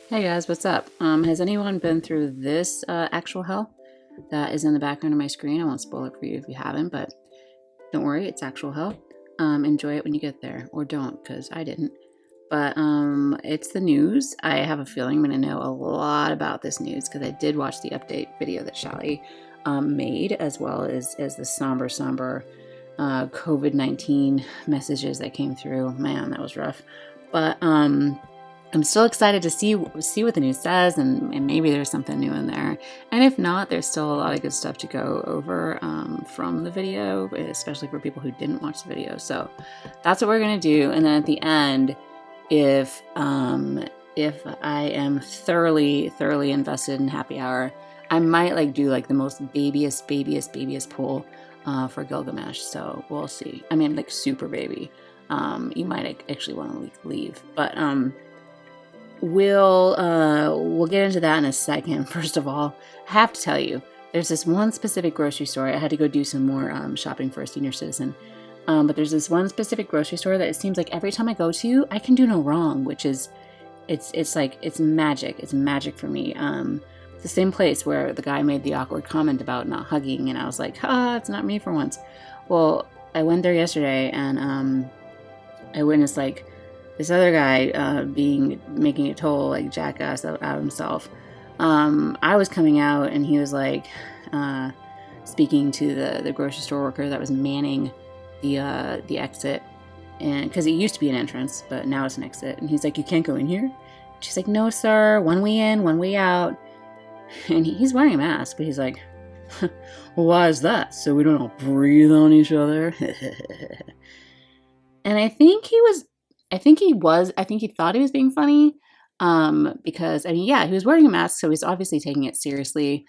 Hey guys, what's up? Has anyone been through this actual hell that is in the background of my screen? I won't spoil it for you if you haven't, but don't worry, it's actual hell. Enjoy it when you get there, or don't, because I didn't. But it's the news. I have a feeling I'm going to know a lot about this news because I did watch the update video that Shelly made, as well as the somber COVID-19 messages that came through. Man, that was rough. But I'm still excited to see what the news says, and maybe there's something new in there. And if not, there's still a lot of good stuff to go over from the video, especially for people who didn't watch the video. So that's what we're gonna do. And then at the end, if I am thoroughly invested in happy hour, I might do the most babyest pull for Gilgamesh. So we'll see. I mean, super baby. You might actually want to leave, but we'll get into that in a second. First of all, I have to tell you, there's this one specific grocery store. I had to go do some more shopping for a senior citizen. But there's this one specific grocery store that it seems like every time I go to, I can do no wrong, which is, it's magic. It's magic for me. It's the same place where the guy made the awkward comment about not hugging, and I was like, it's not me for once. Well, I went there yesterday, and I witnessed this other guy making a total jackass out of himself. I was coming out, and he was speaking to the grocery store worker that was manning the exit, and because it used to be an entrance, but now it's an exit. And he's like, "You can't go in here." She's like, "No, sir. One way in, one way out." And he's wearing a mask, but he's like, "Well, why is that? So we don't all breathe on each other." And I think he thought he was being funny, because he was wearing a mask, so he's obviously taking it seriously.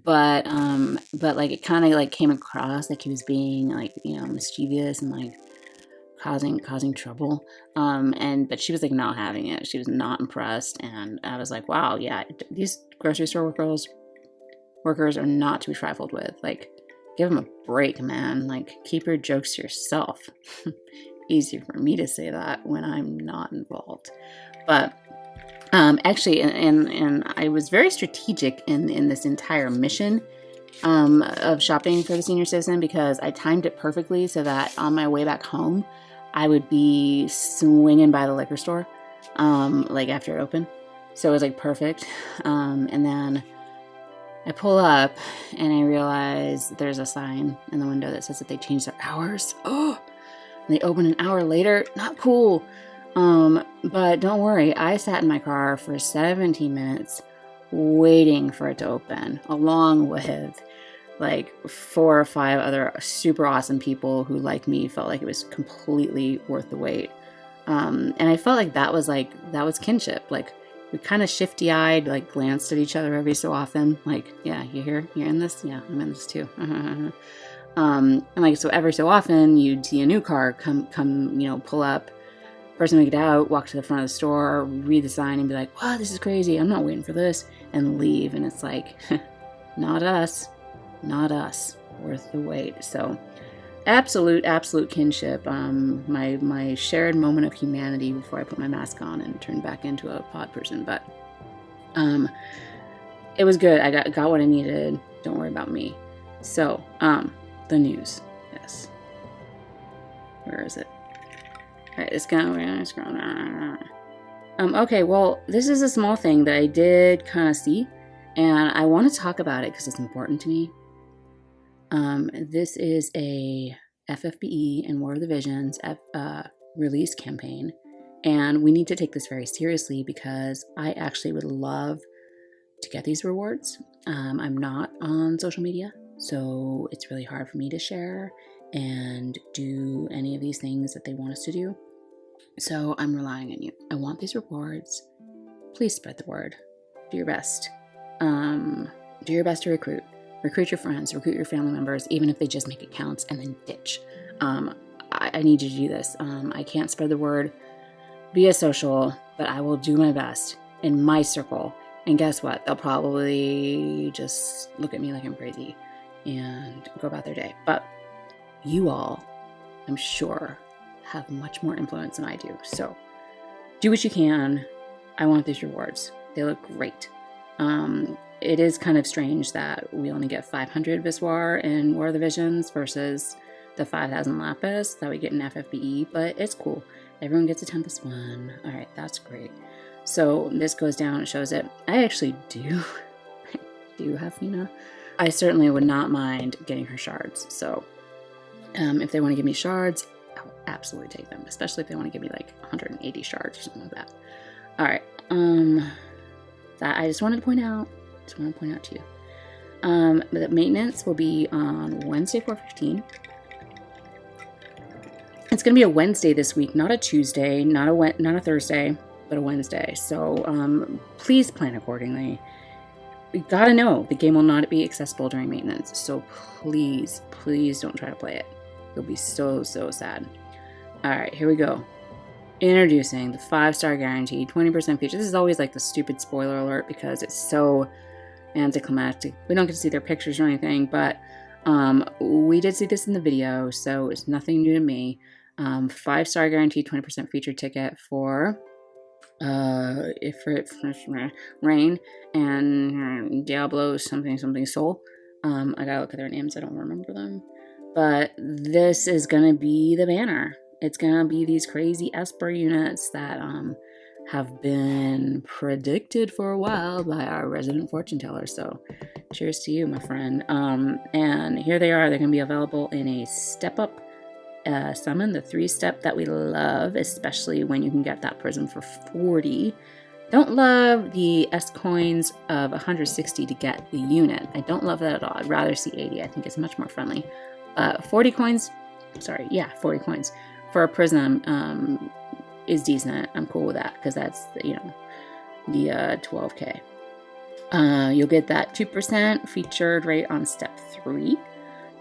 But it kind of came across like he was being mischievous and causing trouble. But she was not having it. She was not impressed, and I was like, wow, yeah, these grocery store workers are not to be trifled with. Give them a break, man. Keep your jokes to yourself. Easier for me to say that when I'm not involved. But actually, and I was very strategic in this entire mission of shopping for the senior citizen, because I timed it perfectly so that on my way back home, I would be swinging by the liquor store after it opened. So it was perfect. And then I pull up and I realize there's a sign in the window that says that they changed their hours. Oh, they open an hour later. Not cool. But don't worry. I sat in my car for 17 minutes waiting for it to open, along with 4 or 5 other super awesome people who, like me, felt like it was completely worth the wait. And I felt like that was kinship. We kind of shifty-eyed, glanced at each other every so often. Yeah, you're in this? Yeah, I'm in this too. And so every so often you'd see a new car come, pull up, person would get out, walk to the front of the store, read the sign and be like, wow, this is crazy. I'm not waiting for this, and leave. And it's not us, worth the wait. So absolute kinship. My shared moment of humanity before I put my mask on and turned back into a pod person. But, it was good. I got what I needed. Don't worry about me. So, the news. Yes. Where is it? All right, we're scroll. Okay, well, this is a small thing that I did kind of see, and I want to talk about it because it's important to me. This is a FFBE and War of the Visions release campaign, and we need to take this very seriously because I actually would love to get these rewards. I'm not on social media, so it's really hard for me to share and do any of these things that they want us to do. So I'm relying on you. I want these rewards. Please spread the word. Do your best. Do your best to recruit. Recruit your friends, recruit your family members, even if they just make accounts and then ditch. I need you to do this. I can't spread the word via social, but I will do my best in my circle. And guess what? They'll probably just look at me like I'm crazy and go about their day. But you all, I'm sure, have much more influence than I do. So do what you can. I want these rewards. They look great. It is kind of strange that we only get 500 Viswar in War of the Visions versus the 5,000 Lapis that we get in FFBE, but it's cool. Everyone gets a Tempest 1. All right, that's great. So this goes down, it shows it. I actually do have Fina. I certainly would not mind getting her shards. So if they want to give me shards, I'll absolutely take them, especially if they want to give me like 180 shards or something like that. All right. That I just wanted to point out. To you. The maintenance will be on Wednesday, 4/15. It's going to be a Wednesday this week, not a Tuesday, not a Thursday, but a Wednesday. So please plan accordingly. You gotta know the game will not be accessible during maintenance. So please don't try to play it. You'll be so sad. All right, here we go. Introducing the 5-star guarantee, 20% feature. This is always like the stupid spoiler alert because it's so anticlimactic. We don't get to see their pictures or anything, but we did see this in the video, so it's nothing new to me. 5-star guarantee, 20% feature ticket for Rain and Diablo something Soul. I gotta look at their names, I don't remember them. But this is gonna be the banner. It's gonna be these crazy Esper units that have been predicted for a while by our resident fortune teller. So cheers to you, my friend. And here they are. They're gonna be available in a step up summon, the 3-step that we love, especially when you can get that prism for 40. Don't love the S coins of 160 to get the unit. I don't love that at all. I'd rather see 80. I think it's much more friendly. 40 coins for a prism is decent. I'm cool with that because that's the 12k. You'll get that 2% featured rate on step 3.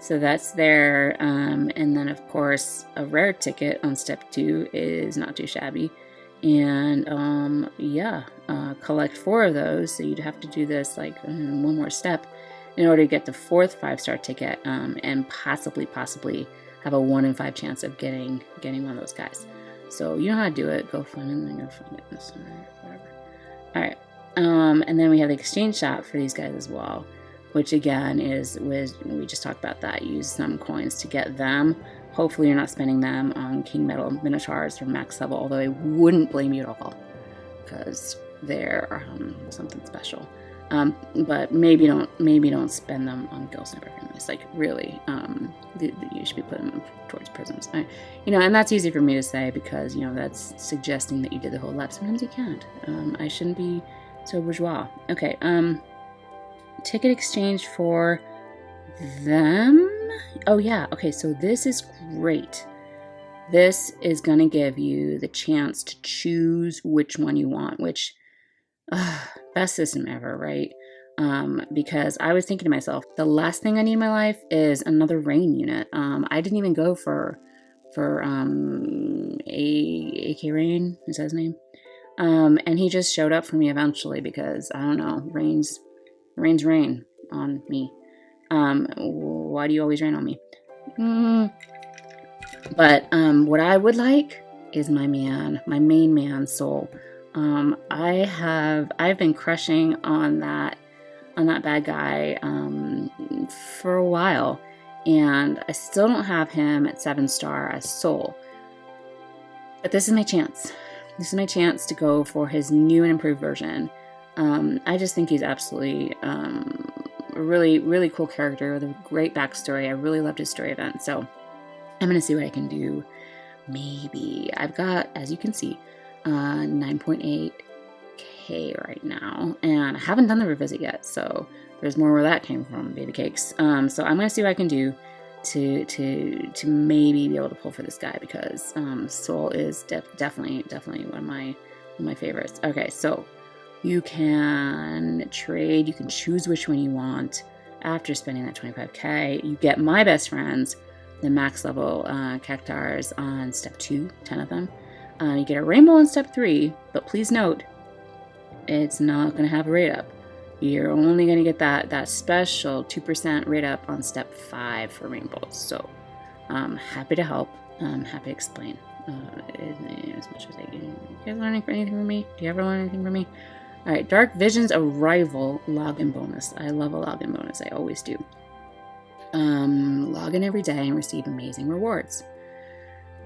So that's there. And then of course a rare ticket on step 2 is not too shabby. And collect 4 of those. So you'd have to do this like one more step in order to get the 4th 5-star ticket, and possibly have a 1 in 5 chance of getting one of those guys. So you know how to do it. Go find it and go find it. Whatever. All right. And then we have the exchange shop for these guys as well, which again we just talked about that. Use some coins to get them. Hopefully you're not spending them on King Metal Minotaurs for max level, although I wouldn't blame you at all because they're something special. But maybe don't spend them on Ghost Sniper families. Like really, you should be putting them towards prisms. And that's easy for me to say because that's suggesting that you did the whole lap. Sometimes you can't. I shouldn't be so bourgeois. Okay. Ticket exchange for them. Oh yeah. Okay. So this is great. This is gonna give you the chance to choose which one you want. Which. Best system ever, right? Because I was thinking to myself, the last thing I need in my life is another rain unit. I didn't even go for AK Rain, is that his name? And he just showed up for me eventually because I don't know, rains rain on me. Why do you always rain on me? But what I would like is my main man Soul. I've been crushing on that bad guy for a while, and I still don't have him at 7-star as Soul. But this is my chance. This is my chance to go for his new and improved version. I just think he's absolutely a really, really cool character with a great backstory. I really loved his story event, so I'm gonna see what I can do. Maybe I've got, as you can see, 9.8k right now, and I haven't done the revisit yet, so there's more where that came from, baby cakes. So I'm gonna see what I can do to maybe be able to pull for this guy because Soul is definitely one of my favorites. Okay, so you can trade, you can choose which one you want after spending that 25k. You get my best friends, the max level Cactars on step 2, 10 of them. You get a rainbow on step 3, but please note, it's not going to have a rate up. You're only going to get that special 2% rate up on step 5 for rainbows. So I'm happy to help. I'm happy to explain as much as I can. You guys learn anything from me? Do you ever learn anything from me? All right, Dark Vision's Arrival login bonus. I love a login bonus. I always do. Log in every day and receive amazing rewards.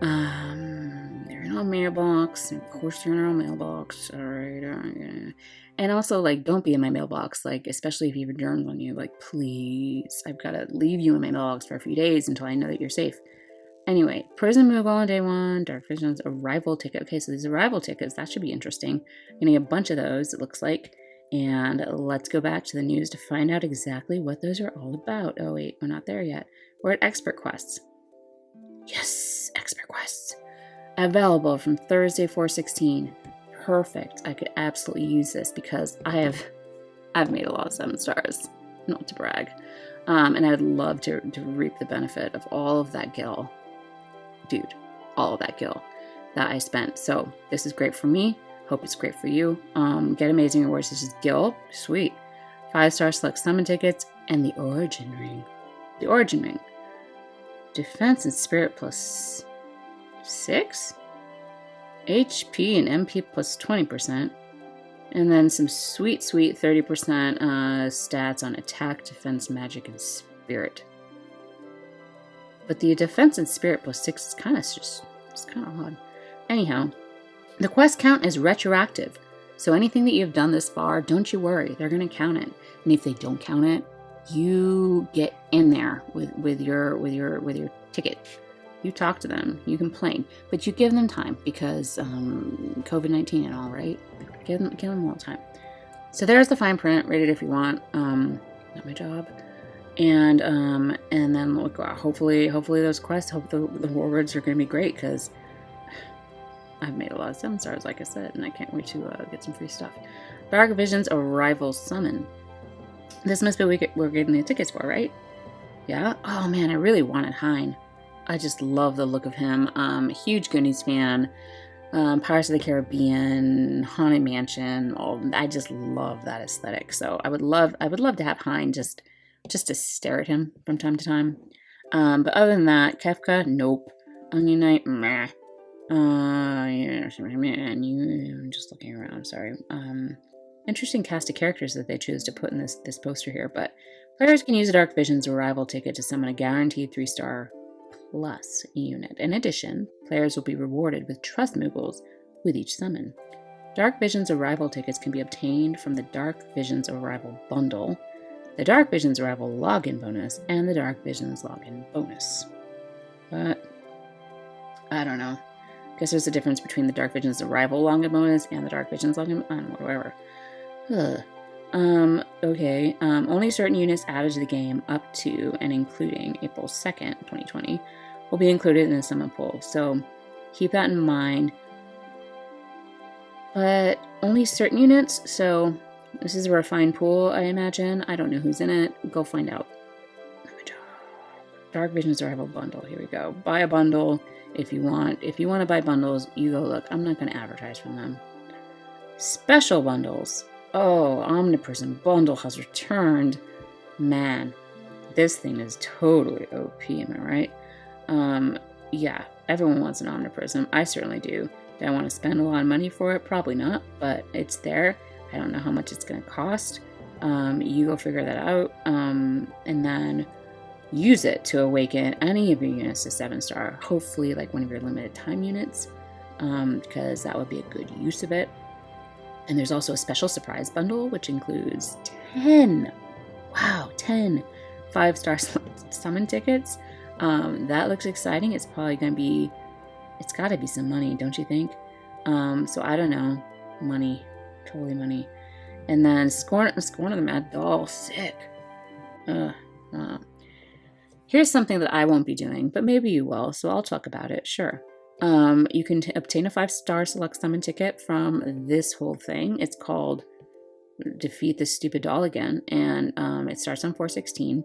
They're in our mailbox. Of course, they're in our mailbox. All right. And also, like, don't be in my mailbox. Like, especially if you have germs on you. Like, please, I've got to leave you in my mailbox for a few days until I know that you're safe. Anyway, prison move on day 1. Dark Vision's arrival ticket. Okay, so these arrival tickets, that should be interesting. I'm gonna get a bunch of those, it looks like. And let's go back to the news to find out exactly what those are all about. Oh wait, we're not there yet. We're at expert quests. Yes, expert quests. Available from Thursday 4/16. Perfect. I could absolutely use this because I've made a lot of 7 stars. Not to brag. And I would love to reap the benefit of all of that gil. Dude, all of that gil that I spent. So this is great for me. Hope it's great for you. Get amazing rewards such as gil. Sweet. 5-star select summon tickets and the origin ring. The origin ring. Defense and spirit plus 6. HP and MP plus 20%. And then some sweet 30% stats on attack, defense, magic, and spirit. But the defense and spirit plus 6 is kind of odd. Anyhow, the quest count is retroactive. So anything that you've done this far, don't you worry, they're going to count it. And if they don't count it, you get in there with your ticket. You talk to them, you complain, but you give them time because COVID-19 and all, right? Give them a little time. So there's the fine print. Read it if you want. Not my job. And then look, hopefully those quests, the rewards are going to be great because I've made a lot of 7 stars, like I said, and I can't wait to get some free stuff. Dark Vision's Arrival Summon. This must be what we're getting the tickets for, right? Yeah. Oh man, I really wanted Hein. I just love the look of him. Huge Goonies fan. Pirates of the Caribbean, Haunted Mansion. I just love that aesthetic. So I would love to have Hein just to stare at him from time to time. But other than that, Kefka, nope. Onion Knight, meh. Yeah, I'm just looking around. Sorry. Interesting cast of characters that they choose to put in this poster here. But players can use a Dark Vision's Arrival ticket to summon a guaranteed 3-star plus unit. In addition, players will be rewarded with trust moogles with each summon. Dark Vision's Arrival tickets can be obtained from the Dark Vision's Arrival bundle, the Dark Vision's Arrival login bonus, and the Dark Vision's login bonus. But I don't know. Guess there's a difference between the Dark Vision's Arrival login bonus and the Dark Vision's login. I don't know, whatever. Okay. Only certain units added to the game up to and including April 2nd, 2020 will be included in the summon pool. So keep that in mind. But only certain units, so this is a refined pool, I imagine. I don't know who's in it. Go find out. Dark Vision's Arrival bundle. Here we go. Buy a bundle if you want. If you want to buy bundles, you go look. I'm not going to advertise from them. Special bundles. Oh, Omnipresent bundle has returned. Man, this thing is totally OP, am I right? Yeah, everyone wants an Omnipresent. I certainly do. Do I want to spend a lot of money for it? Probably not, but it's there. I don't know how much it's going to cost. You go figure that out, and then use it to awaken any of your units to 7-star. Hopefully, like one of your limited time units, because that would be a good use of it. And there's also a special surprise bundle, which includes 10 5-star summon tickets. That looks exciting. It's probably going to be, it's got to be some money, don't you think? So I don't know. Money. Totally money. And then Scorn of the Mad Doll. Sick. Here's something that I won't be doing, but maybe you will, so I'll talk about it. Sure. You can obtain a 5-star select summon ticket from this whole thing. It's called Defeat the Stupid Doll Again, and it starts on 4/16.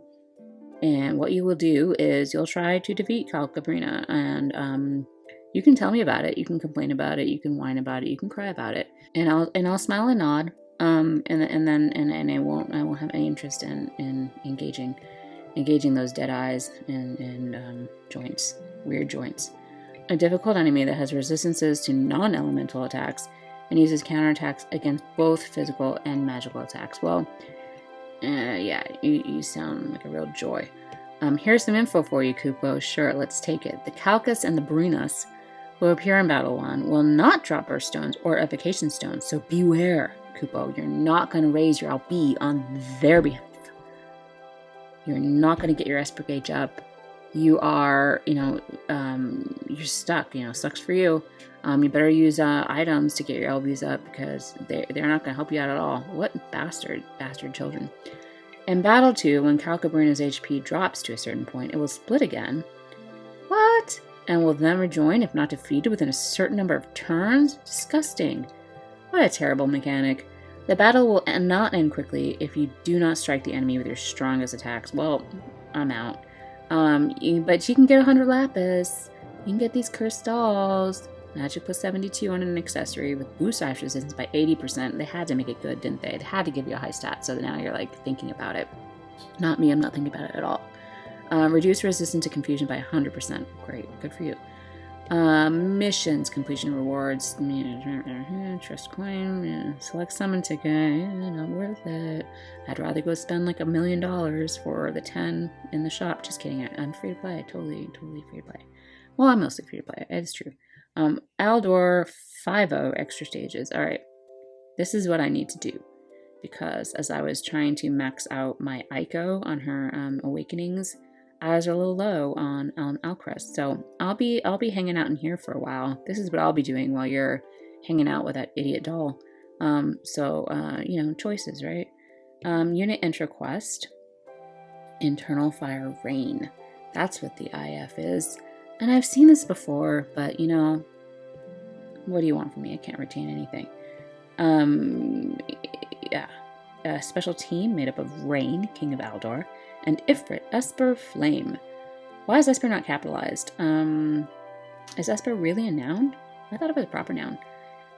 And what you will do is you'll try to defeat Calcabrina, and you can tell me about it. You can complain about it. You can whine about it. You can cry about it, and I'll smile and nod. And I won't have any interest in engaging those dead eyes and joints, weird joints. A difficult enemy that has resistances to non-elemental attacks and uses counterattacks against both physical and magical attacks. Well, yeah, you sound like a real joy. Here's some info for you, Kupo. Sure, let's take it. The Calcus and the Barinas, who appear in Battle 1, will not drop Burst Stones or Evocation Stones, so beware, Kupo. You're not going to raise your LB on their behalf. You're not going to get your Esper gauge up. You are, you're stuck. Sucks for you. You better use items to get your LBs up, because they're not going to help you out at all. What bastard children. In Battle 2, when Calcabrina's HP drops to a certain point, it will split again. What? And will then rejoin if not defeated within a certain number of turns? Disgusting. What a terrible mechanic. The battle will not end quickly if you do not strike the enemy with your strongest attacks. Well, I'm out. But you can get 100 lapis. You can get these cursed dolls. Magic plus 72 on an accessory with boost ice resistance by 80%. They had to make it good, didn't they? They had to give you a high stat, so now you're like thinking about it. Not me, I'm not thinking about it at all. Reduce resistance to confusion by 100%. Great, good for you. Missions, completion rewards, trust coin, select summon ticket, not worth it. I'd rather go spend like $1 million for the 10 in the shop. Just kidding, I'm free to play, totally free to play. Well, I'm mostly free to play, it's true. Aldor 5-0 extra stages. Alright, this is what I need to do, because as I was trying to max out my Aiko on her awakenings, I was a little low on Alcrest, so I'll be hanging out in here for a while. This is what I'll be doing while you're hanging out with that idiot doll. Choices, right? Unit intro quest, Internal Fire Rain. That's what the IF is. And I've seen this before, but what do you want from me? I can't retain anything. A special team made up of Rain, King of Aldor, and Ifrit, Esper Flame. Why is Esper not capitalized? Is Esper really a noun? I thought it was a proper noun.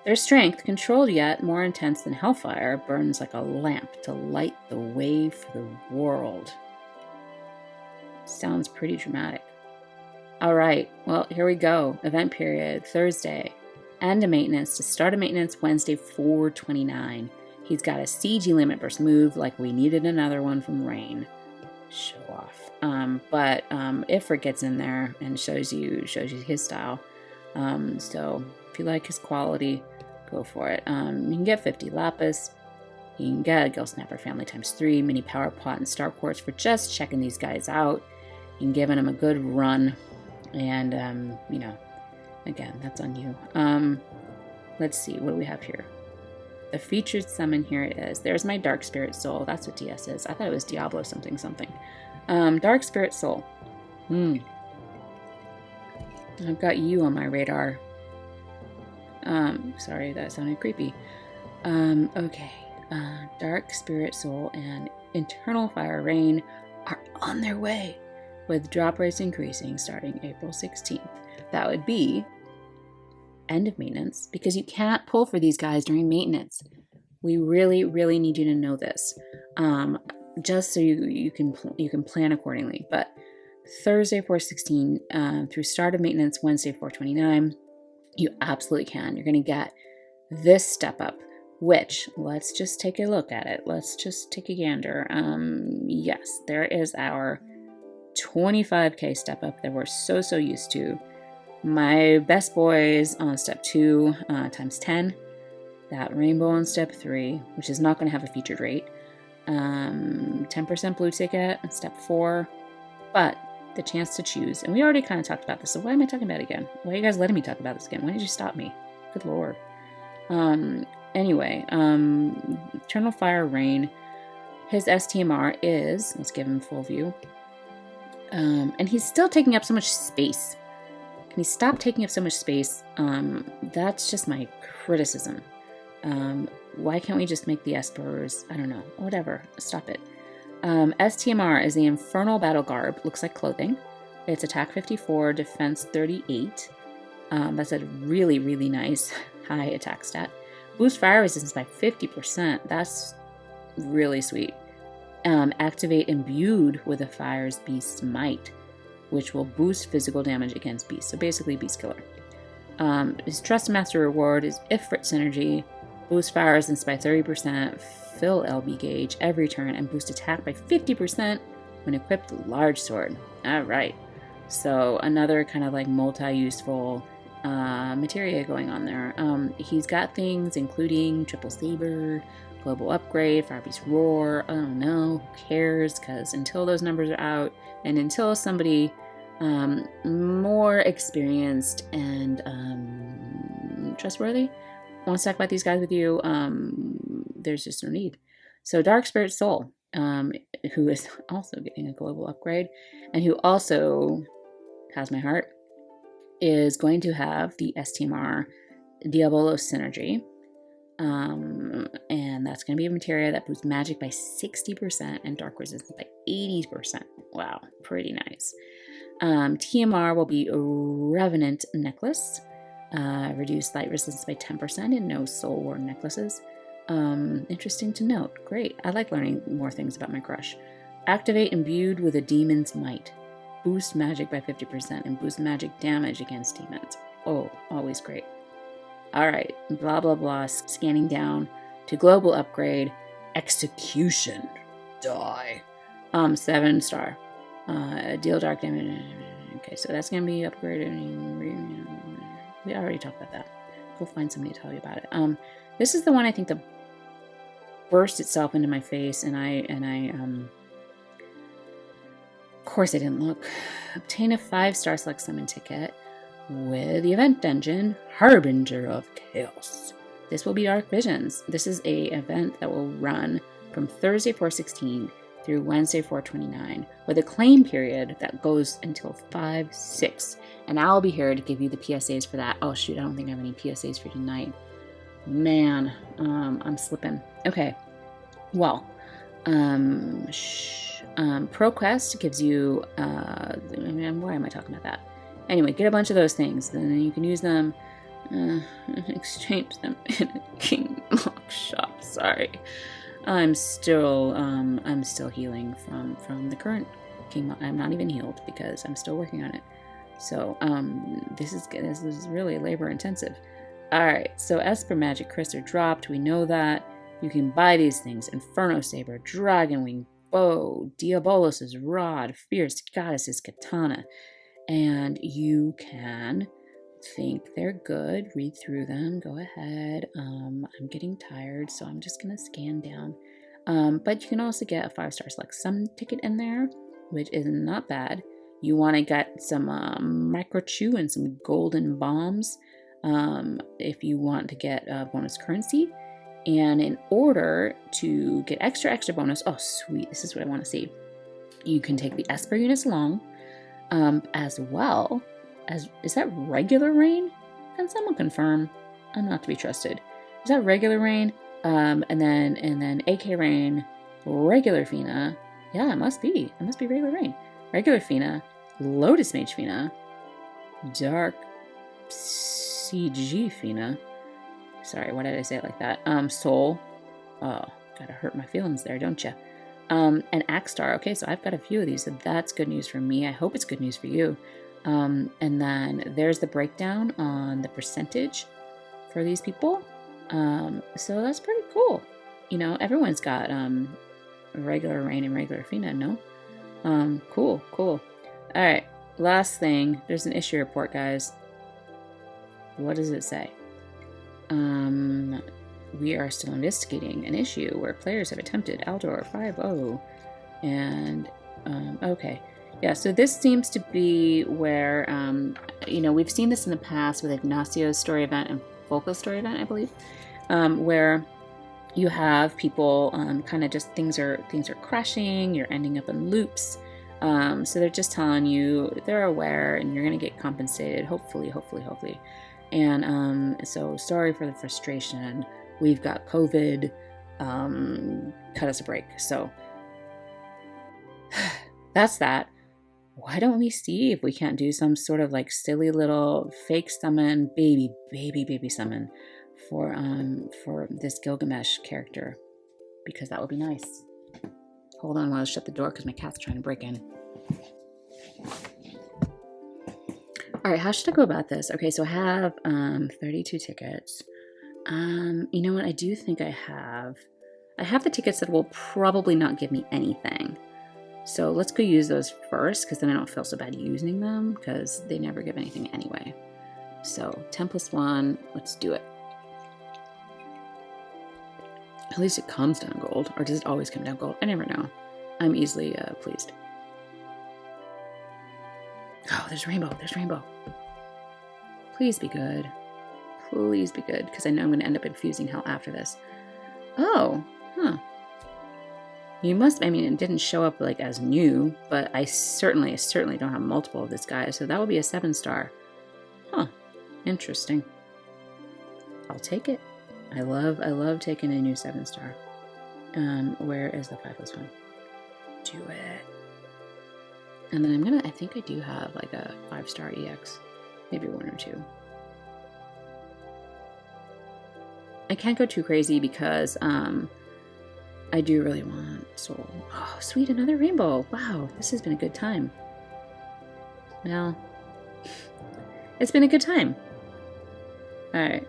Their strength, controlled yet more intense than Hellfire, burns like a lamp to light the way for the world. Sounds pretty dramatic. Alright, well, here we go. Event period, Thursday. End of maintenance to start of maintenance, Wednesday, 4/29. He's got a CG limit burst move like we needed another one from Rain. Show off. But Ifrit gets in there and shows you his style. So if you like his quality, go for it. You can get 50 lapis. You can get a Gill Snapper family ×3, mini power pot, and star quartz for just checking these guys out and giving them a good run. And again, that's on you. Let's see, what do we have here? The featured summon, here it is. There's my Dark Spirit Soul. That's what DS is. I thought it was Diablo something. Dark Spirit Soul. I've got you on my radar. Sorry, that sounded creepy. Okay. Dark Spirit Soul and Internal Fire Rain are on their way, with drop rates increasing starting April 16th. That would be end of maintenance, because you can't pull for these guys during maintenance. We really need you to know this, just so you can plan accordingly. But Thursday 4/16 through start of maintenance Wednesday 4/29, you absolutely can. You're going to get this step up, which, let's just take a look at it. Let's just take a gander. Yes, there is our 25k step up that we're so used to. My best boys on step 2 times 10. That rainbow on step 3, which is not going to have a featured rate. 10% blue ticket on step 4. But the chance to choose, and we already kind of talked about this, so why am I talking about it again? Why are you guys letting me talk about this again? Why did you stop me? Good lord. Anyway, Eternal Fire Rain, his STMR is, let's give him full view, and he's still taking up so much space. Can he stop taking up so much space? That's just my criticism. Why can't we just make the Espers? I don't know. Whatever. Stop it. STMR is the Infernal Battle Garb. Looks like clothing. It's attack 54, defense 38. That's a really nice high attack stat. Boost fire resistance by 50%. That's really sweet. Activate imbued with a fire's beast's might, which will boost physical damage against beasts. So basically beast killer. His Trust Master reward is Ifrit Synergy, boost fire resistance by 30%, fill LB gauge every turn, and boost attack by 50% when equipped large sword. Alright. So another kind of like multi-useful materia going on there. He's got things including Triple Saber, Global Upgrade, Firebeast Roar, I don't know, who cares, because until those numbers are out, and until somebody more experienced and trustworthy wants to talk about these guys with you, there's just no need. So Dark Spirit Soul, who is also getting a global upgrade, and who also has my heart, is going to have the STMR Diabolo Synergy. And that's going to be a materia that boosts magic by 60% and dark resistance by 80%. Wow, pretty nice. TMR will be a Revenant Necklace. Reduce light resistance by 10% and no Soul War necklaces. Interesting to note. Great. I like learning more things about my crush. Activate imbued with a demon's might. Boost magic by 50% and boost magic damage against demons. Oh, always great. Alright, blah blah blah, scanning down to global upgrade, execution, die. 7-star. Deal dark damage. Okay, so that's gonna be upgraded. We already talked about that. Go find somebody to tell you about it. This is the one I think that burst itself into my face, and I of course I didn't look. Obtain a 5-star select summon ticket with the event engine, Harbinger of Chaos. This will be Dark Visions. This is a event that will run from Thursday 4/16 through Wednesday 4/29 with a claim period that goes until 5/6. And I'll be here to give you the PSAs for that. Oh shoot, I don't think I have any PSAs for tonight. Man, I'm slipping. Okay, well, ProQuest gives you, why am I talking about that? Anyway, get a bunch of those things, then you can use them, exchange them in a King Lock shop. Sorry, I'm still healing from the current King Lock. I'm not even healed because I'm still working on it. So this is really labor intensive. All right, so Esper Magic Cris are dropped. We know that. You can buy these things: Inferno Saber, Dragon Wing Bow, Diabolos' Rod, Fierce Goddess's Katana. And you can think they're good, read through them, go ahead. I'm getting tired, so I'm just going to scan down. But you can also get a 5-star select summon ticket in there, which is not bad. You want to get some micro chew and some golden bombs if you want to get bonus currency. And in order to get extra bonus, oh sweet, this is what I want to see. You can take the Esper units along. As well as, is that regular rain? Can someone confirm? I'm not to be trusted. Is that regular rain? And then AK rain, regular Fina. Yeah, it must be. It must be regular rain. Regular Fina, Lotus Mage Fina, Dark CG Fina. Sorry, why did I say it like that? Soul. Oh, gotta hurt my feelings there, don't you? And Axstar. Okay, so I've got a few of these, so that's good news for me. I hope it's good news for you. And then there's the breakdown on the percentage for these people. So that's pretty cool. You know, everyone's got regular rain and regular Fina, no? Cool. All right, last thing. There's an issue report, guys. What does it say? We are still investigating an issue where players have attempted Aldor 5-0. And, okay. Yeah, so this seems to be where, we've seen this in the past with Ignacio's story event and Volko's story event, I believe, where you have people kind of just things are crashing, you're ending up in loops. So they're just telling you, they're aware, and you're going to get compensated, hopefully. And so sorry for the frustration. We've got COVID. Cut us a break. So that's that. Why don't we see if we can't do some sort of like silly little fake summon, baby summon for this Gilgamesh character, because that would be nice. Hold on while I shut the door because my cat's trying to break in. All right, how should I go about this? Okay, so I have 32 tickets. You know what? I do think I have the tickets that will probably not give me anything. So let's go use those first, because then I don't feel so bad using them, because they never give anything anyway. So 10 plus 1, let's do it. At least it comes down gold, or does it always come down gold? I never know. I'm easily pleased. Oh, there's rainbow, there's rainbow. Please be good. Please be good, because I know I'm going to end up infusing hell after this. Oh, huh. You must, I mean, it didn't show up like as new, but I certainly don't have multiple of this guy, so that would be a 7-star. Huh, interesting. I'll take it. I love taking a new 7-star. Where is the 5 plus 1? Do it. And then I think I do have like a 5-star EX. Maybe 1 or 2. I can't go too crazy because I do really want soul. Oh, sweet, another rainbow. Wow, this has been a good time. Well, it's been a good time. Alright,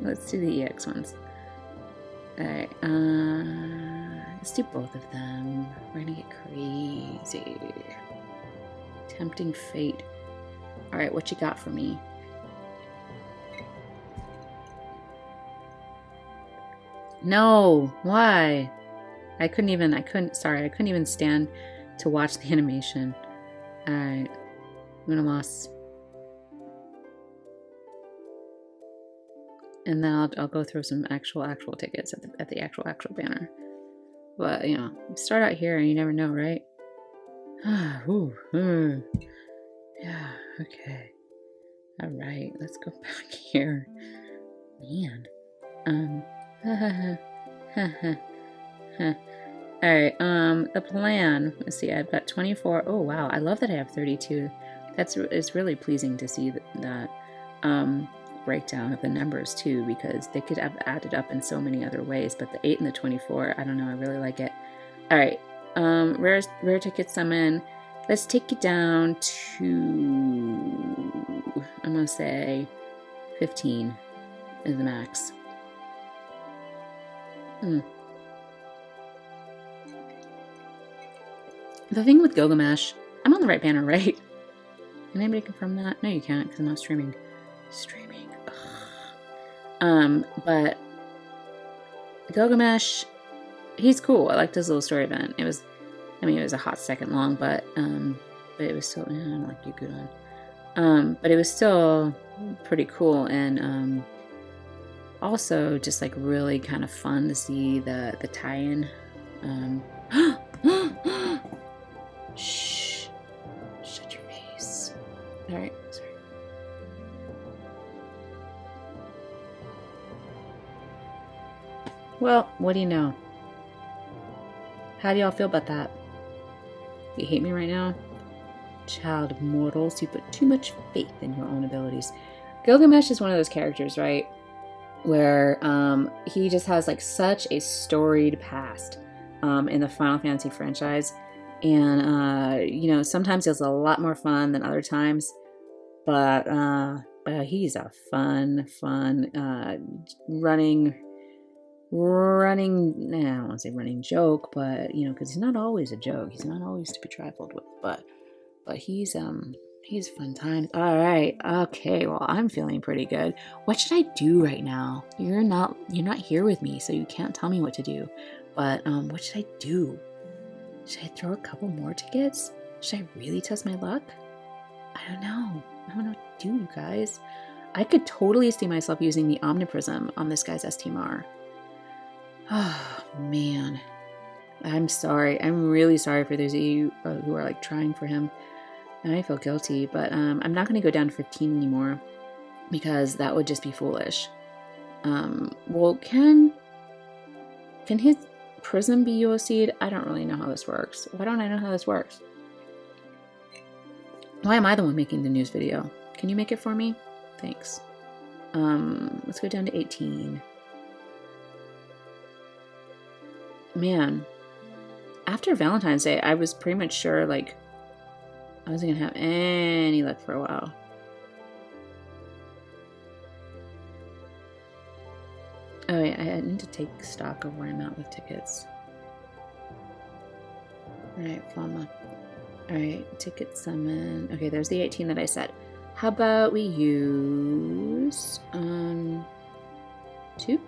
let's do the EX ones. Alright, let's do both of them. We're gonna get crazy. Tempting fate. Alright, what you got for me? No, why? I couldn't even stand to watch the animation. Alright, I'm gonna loss. And then I'll go throw some actual tickets at the actual banner. But, you know, start out here and you never know, right? Yeah, okay. Alright, let's go back here. Man. Alright, the plan. Let's see, I've got 24. Oh, wow. I love that I have 32. It's really pleasing to see that breakdown of the numbers, too, because they could have added up in so many other ways. But the 8 and the 24, I don't know. I really like it. Alright, rare ticket summon. Let's take it down to, I'm going to say 15 is the max. The thing with Gilgamesh, I'm on the right banner, right? Can anybody confirm that? No, you can't, because I'm not streaming. Ugh. But Gilgamesh, he's cool. I liked his little story event. It was a hot second long, but it was still, I don't like you, Gudon. But it was still pretty cool, and also just like really kind of fun to see the tie-in. Shh. Shut your face. Alright, sorry. Well, what do you know? How do y'all feel about that? You hate me right now? Child of mortals, you put too much faith in your own abilities. Gilgamesh is one of those characters, right? Where he just has like such a storied past in the Final Fantasy franchise. And, you know, sometimes it's a lot more fun than other times. But he's a fun, running, I don't want to say running joke, but, you know, because he's not always a joke. He's not always to be trifled with, but he's fun times. All right. Okay. Well, I'm feeling pretty good. What should I do right now? You're not here with me, so you can't tell me what to do. But, what should I do? Should I throw a couple more tickets? Should I really test my luck? I don't know. I don't know what to do, you guys. I could totally see myself using the Omniprism on this guy's STMR. Oh, man. I'm sorry. I'm really sorry for those of you who are like trying for him. And I feel guilty, but I'm not going to go down to 15 anymore because that would just be foolish. Well, can his prism be UOC'd? I don't really know how this works. Why don't I know how this works? Why am I the one making the news video? Can you make it for me? Thanks. Let's go down to 18. Man, after Valentine's Day, I was pretty much sure, like, I wasn't gonna have any luck for a while. Oh, yeah, I need to take stock of where I'm at with tickets. Alright, Flama. Alright, ticket summon. Okay, there's the 18 that I said. How about we use 2? You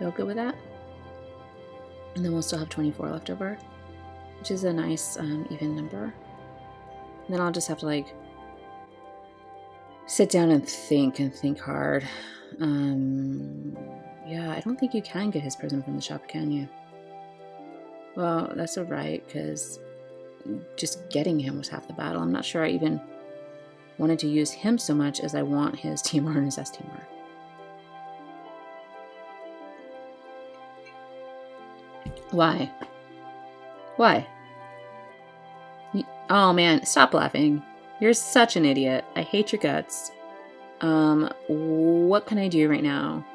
all good with that? And then we'll still have 24 left over, which is a nice even number. And then I'll just have to like sit down and think hard. Yeah, I don't think you can get his prism from the shop, can you? Well, that's alright, because just getting him was half the battle. I'm not sure I even wanted to use him so much as I want his Timar and his S-Timar. Why? Why? Oh man, stop laughing. You're such an idiot. I hate your guts. What can I do right now?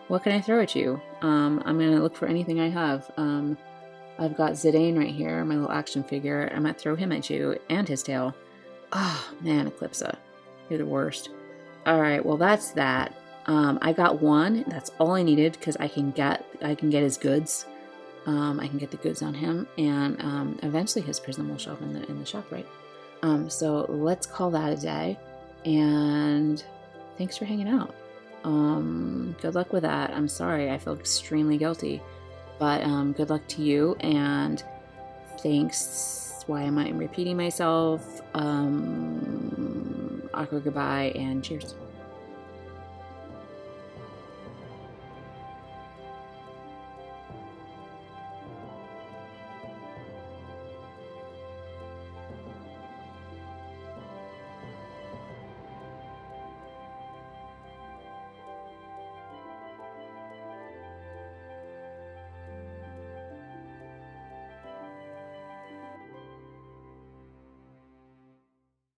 What can I throw at you? I'm gonna look for anything I have. I've got Zidane right here, my little action figure. I might throw him at you and his tail. Oh man, Eclipsa. You're the worst. Alright, well that's that. I got 1. That's all I needed because I can get his goods. I can get the goods on him, and eventually his prism will show up in the shop, right? So let's call that a day. And thanks for hanging out. Good luck with that. I'm sorry, I feel extremely guilty, but good luck to you, and thanks. Why am I repeating myself? Awkward goodbye and cheers.